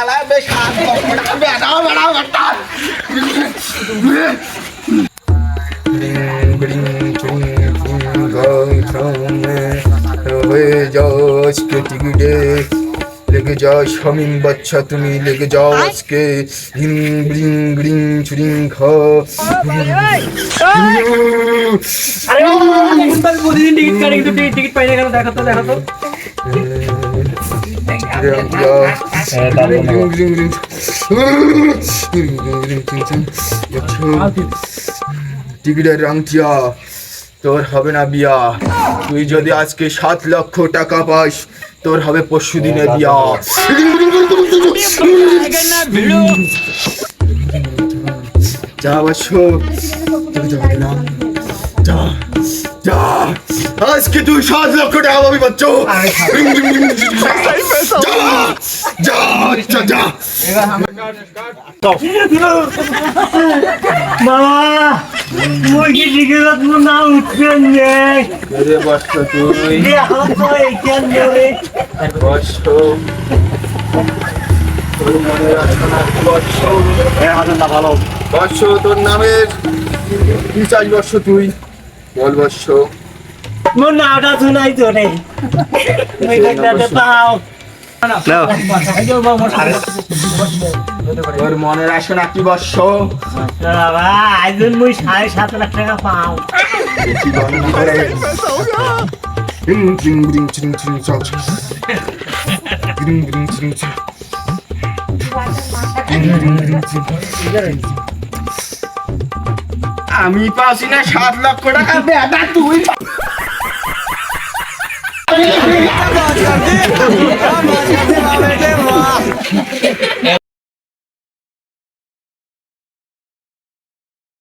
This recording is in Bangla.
বেড়া বেশ বেড়া বেড়া বেড়া টিকিটে লেগে যাও শামিম বাচ্চা তুমি লেগে যাও আজকে হিং ব্রিং গ্রিং চুরিং খা প্রতিদিন টিকিট কাটে কিন্তু টিকিট পাই না কেন দেখো তো টিকিটের আংটিয়া তোর হবে না বিয়া তুই যদি আজকে 7 লক্ষ টাকা পাস তোর হবে পরশু দিনে বিয়া যা বৎস তোকে যাবে না যা যা আজকে তুই 7 লক্ষ টাকা পাবি বাচ্চ যা যা যা বাবা মুরগি টিকিট না উঠছেন নেই রে বৎস তুই বৎস তোর মনে রাখো না বৎস ভালো বৎস তোর নামের কি চাই বৎস তুই বল বৎস মোর নাটা শোনাই তো রে পাও তোর মনে রাখো না কি বৎস বাবা আইজন মুই 7.5 লাখ টাকা পাও কি গণনা করে রিং রিং রিং চিং চিং চাও রিং রিং চিং চিং আমি পাচ্ছি না 7 লক্ষ টাকা বেটা তুই